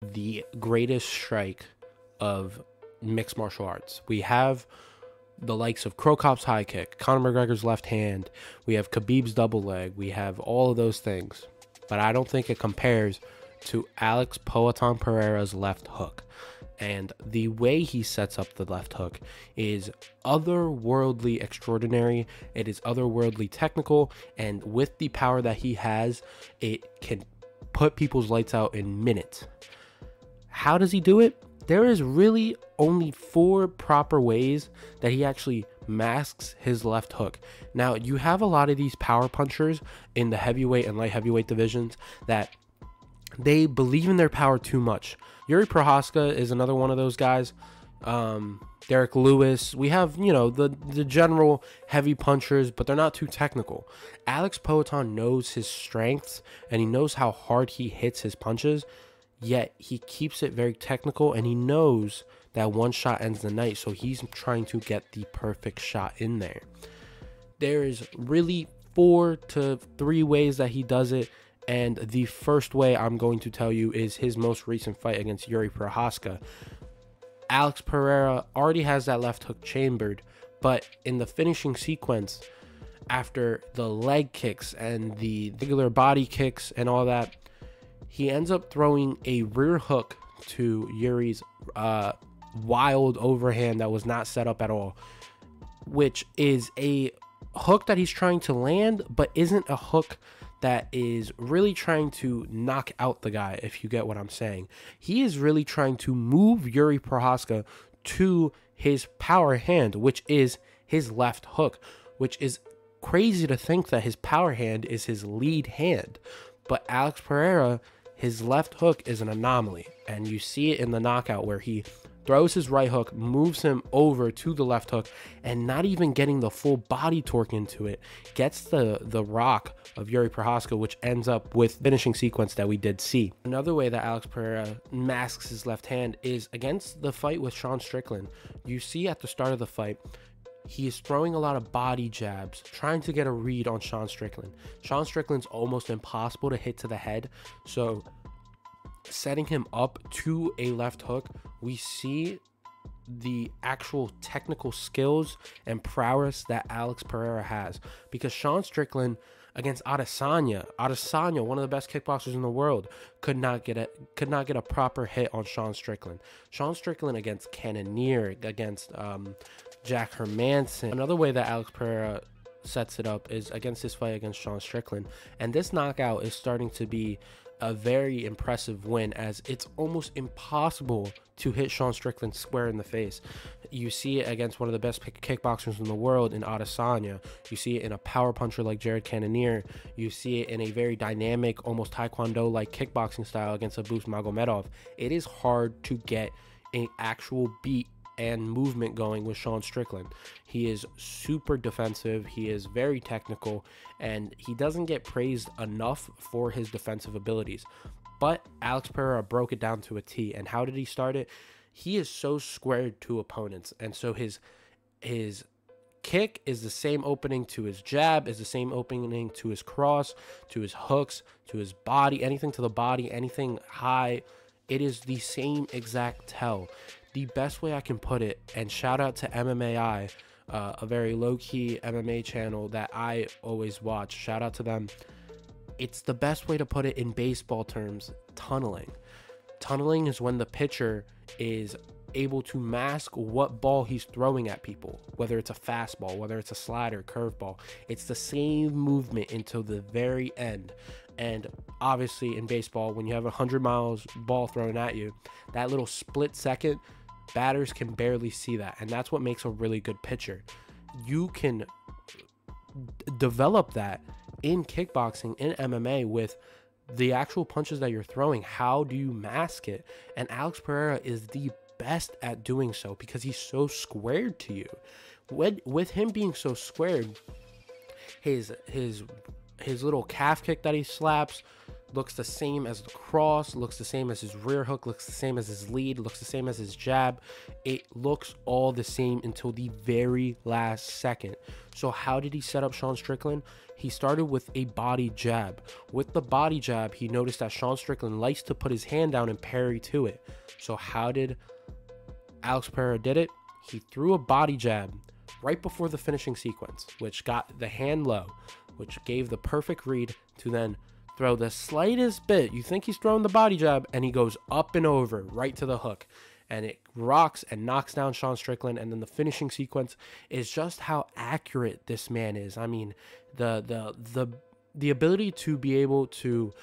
the greatest strike of mixed martial arts. We have the likes of Cro Cop's high kick, Conor McGregor's left hand, we have Khabib's double leg, we have all of those things. But I don't think it compares to Alex Poatan Pereira's left hook. And the way he sets up the left hook is otherworldly extraordinary. It is otherworldly technical. And with the power that he has, it can put people's lights out in minutes. How does he do it? There is really only 4 proper ways that he actually masks his left hook. Now, you have a lot of these power punchers in the heavyweight and light heavyweight divisions that they believe in their power too much. Yuri Prochazka is another one of those guys. Derek Lewis. We have, the general heavy punchers, but they're not too technical. Alex Poatan knows his strengths, and he knows how hard he hits his punches, yet he keeps it very technical, and he knows that one shot ends the night, so he's trying to get the perfect shot in there. There is really 4 to 3 ways that he does it, and the first way I'm going to tell you is his most recent fight against Yuri Prochazka. Alex Pereira already has that left hook chambered, but in the finishing sequence, after the leg kicks and the regular body kicks and all that, he ends up throwing a rear hook to Yuri's wild overhand that was not set up at all, which is a hook that he's trying to land, but isn't a hook that is really trying to knock out the guy, if you get what I'm saying. He is really trying to move Yuri Prochazka to his power hand, which is his left hook, which is crazy to think that his power hand is his lead hand. But Alex Pereira, his left hook is an anomaly, and you see it in the knockout where he throws his right hook, moves him over to the left hook, and not even getting the full body torque into it, gets the rock of Yuri Prochazka, which ends up with finishing sequence that we did see. Another way that Alex Pereira masks his left hand is against the fight with Sean Strickland. You see at the start of the fight, he is throwing a lot of body jabs, trying to get a read on Sean Strickland. Sean Strickland's almost impossible to hit to the head, so setting him up to a left hook, we see the actual technical skills and prowess that Alex Pereira has. Because Sean Strickland against Adesanya, one of the best kickboxers in the world, could not get a proper hit on Sean Strickland. Sean Strickland against Cannonier, against Jack Hermanson. Another way that Alex Pereira sets it up is against his fight against Sean Strickland, and this knockout is starting to be a very impressive win, as it's almost impossible to hit Sean Strickland square in the face. You see it against one of the best kickboxers in the world in Adesanya. You see it in a power puncher like Jared Cannonier. You see it in a very dynamic, almost taekwondo-like kickboxing style against Abus Magomedov. It is hard to get an actual beat and movement going with Sean Strickland. He is super defensive, he is very technical, and he doesn't get praised enough for his defensive abilities. But Alex Pereira broke it down to a T. And how did he start it? He is so squared to opponents, and so his kick is the same opening to his jab, is the same opening to his cross, to his hooks, to his body, anything to the body, anything high. It is the same exact tell. The best way I can put it, and shout out to MMAI, a very low-key MMA channel that I always watch. Shout out to them. It's the best way to put it in baseball terms, tunneling. Tunneling is when the pitcher is able to mask what ball he's throwing at people, whether it's a fastball, whether it's a slider, curveball. It's the same movement until the very end. And obviously in baseball, when you have 100 miles ball thrown at you, that little split second, batters can barely see that. And that's what makes a really good pitcher. You can develop that in kickboxing, in MMA, with the actual punches that you're throwing. How do you mask it? And Alex Pereira is the best at doing so because he's so squared to you. With him being so squared, his little calf kick that he slaps, looks the same as the cross, looks the same as his rear hook, looks the same as his lead, looks the same as his jab. It looks all the same until the very last second. So how did he set up Sean Strickland? He started with a body jab. With the body jab, he noticed that Sean Strickland likes to put his hand down and parry to it. So how did Alex Pereira did it? He threw a body jab right before the finishing sequence, which got the hand low, which gave the perfect read to then throw the slightest bit. You think he's throwing the body jab, and he goes up and over right to the hook, and it rocks and knocks down Sean Strickland. And then the finishing sequence is just how accurate this man is. I mean, the ability to be able to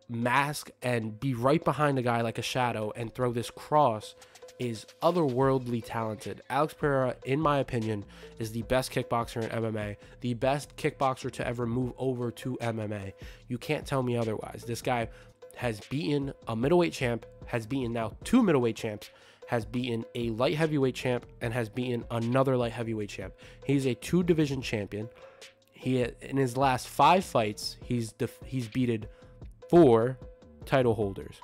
mask and be right behind a guy like a shadow and throw this cross is otherworldly talented. Alex Pereira, in my opinion, is the best kickboxer in MMA, the best kickboxer to ever move over to MMA. You can't tell me otherwise. This guy has beaten a middleweight champ, has beaten now 2 middleweight champs, has beaten a light heavyweight champ, and has beaten another light heavyweight champ. He's a 2-division champion. He, in his last 5 fights, he's beaten 4 title holders.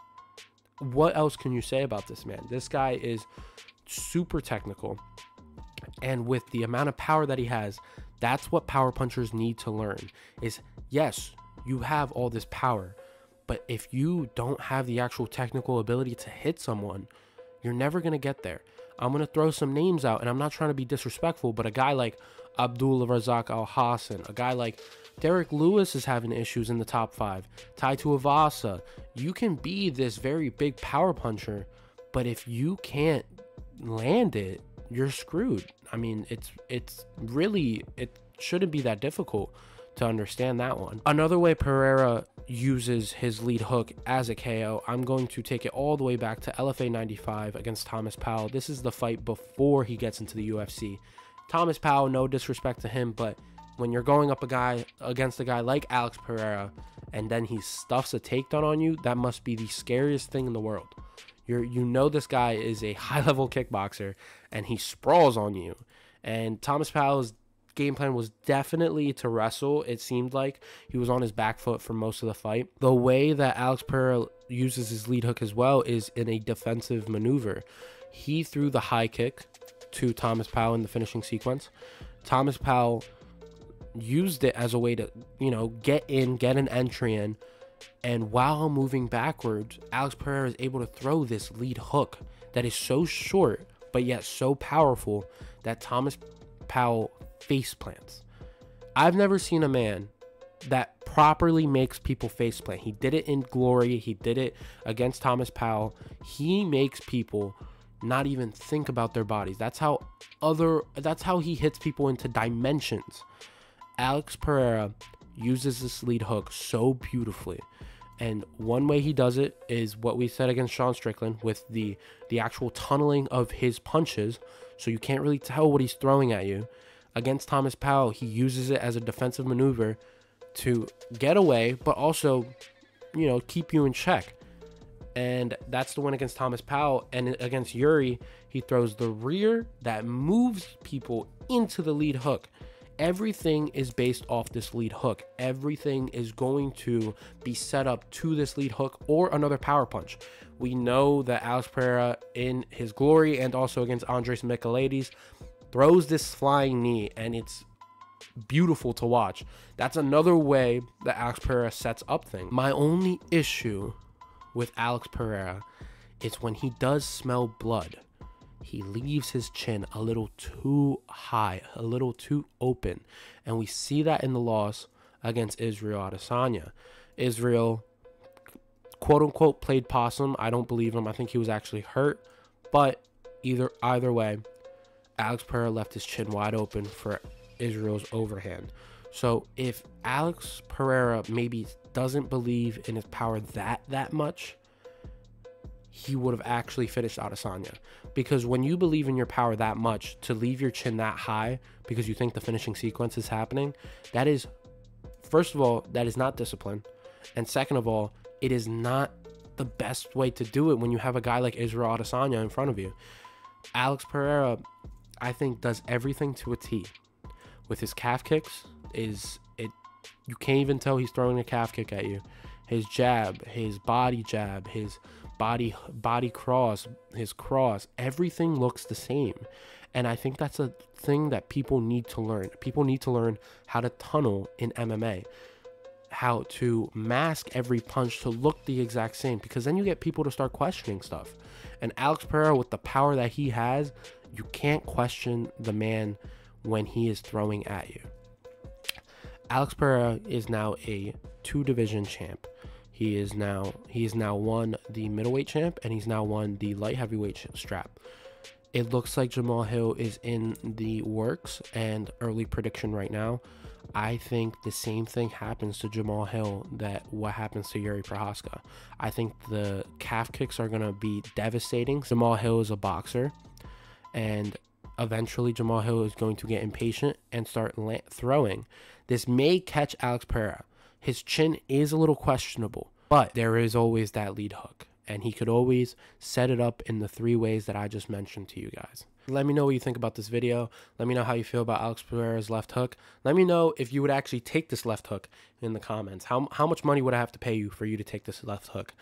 What else can you say about this man? This guy is super technical, and with the amount of power that he has, that's what power punchers need to learn. Is yes, you have all this power, but if you don't have the actual technical ability to hit someone, you're never going to get there. I'm going to throw some names out, and I'm not trying to be disrespectful, but a guy like Abdul Razak Al Hassan, a guy like Derek Lewis is having issues in the top 5. Tai Tuivasa, you can be this very big power puncher, but if you can't land it, you're screwed. I mean, it's really, it shouldn't be that difficult to understand that one. Another way Pereira uses his lead hook as a KO, I'm going to take it all the way back to LFA 95 against Thomas Powell. This is the fight before he gets into the UFC. Thomas Powell, no disrespect to him, but when you're going up against a guy like Alex Pereira and then he stuffs a takedown on you, that must be the scariest thing in the world. You know this guy is a high-level kickboxer, and he sprawls on you. And Thomas Powell's game plan was definitely to wrestle. It seemed like he was on his back foot for most of the fight. The way that Alex Pereira uses his lead hook as well is in a defensive maneuver. He threw the high kick to Thomas Powell in the finishing sequence. Thomas Powell used it as a way to, get an entry in, and while moving backwards, Alex Pereira is able to throw this lead hook that is so short but yet so powerful that Thomas Powell face plants. I've never seen a man that properly makes people face plant. He did it in Glory, he did it against Thomas Powell. He makes people not even think about their bodies. That's how he hits people into dimensions. Alex Pereira uses this lead hook so beautifully, and one way he does it is what we said against Sean Strickland, with the actual tunneling of his punches, so you can't really tell what he's throwing at you. Against Thomas Powell, he uses it as a defensive maneuver to get away, but also, keep you in check. And that's the win against Thomas Powell. And against Yuri, he throws the rear that moves people into the lead hook. Everything is based off this lead hook. Everything is going to be set up to this lead hook or another power punch. We know that Alex Pereira, in his Glory and also against Andres Michailidis, throws this flying knee, and it's beautiful to watch. That's another way that Alex Pereira sets up things. My only issue with Alex Pereira is when he does smell blood, he leaves his chin a little too high, a little too open. And we see that in the loss against Israel Adesanya. Israel, quote unquote, played possum. I don't believe him. I think he was actually hurt. But either way, Alex Pereira left his chin wide open for Israel's overhand. So if Alex Pereira maybe doesn't believe in his power that much, he would have actually finished Adesanya. Because when you believe in your power that much, to leave your chin that high because you think the finishing sequence is happening, that is, first of all, that is not discipline. And second of all, it is not the best way to do it when you have a guy like Israel Adesanya in front of you. Alex Pereira, I think, does everything to a T. With his calf kicks, you can't even tell he's throwing a calf kick at you. his jab, his body jab, his body cross, his cross, everything looks the same. And I think that's a thing that people need to learn. People need to learn how to tunnel in MMA, how to mask every punch to look the exact same, because then you get people to start questioning stuff. And Alex Pereira, with the power that he has, you can't question the man when he is throwing at you. Alex Pereira is now a 2-division champ. He has now won the middleweight champ, and he's now won the light heavyweight strap. It looks like Jamal Hill is in the works, and early prediction right now, I think the same thing happens to Jamal Hill that what happens to Yuri Prochazka. I think the calf kicks are going to be devastating. Jamal Hill is a boxer, and eventually Jamal Hill is going to get impatient and start throwing. This may catch Alex Pereira. His chin is a little questionable, but there is always that lead hook, and he could always set it up in the 3 ways that I just mentioned to you guys. Let me know what you think about this video. Let me know how you feel about Alex Pereira's left hook. Let me know if you would actually take this left hook in the comments. How much money would I have to pay you for you to take this left hook?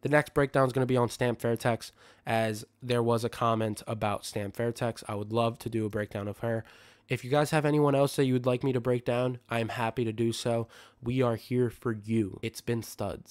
The next breakdown is going to be on Stamp Fairtex, as there was a comment about Stamp Fairtex. I would love to do a breakdown of her. If you guys have anyone else that you would like me to break down, I am happy to do so. We are here for you. It's been studs.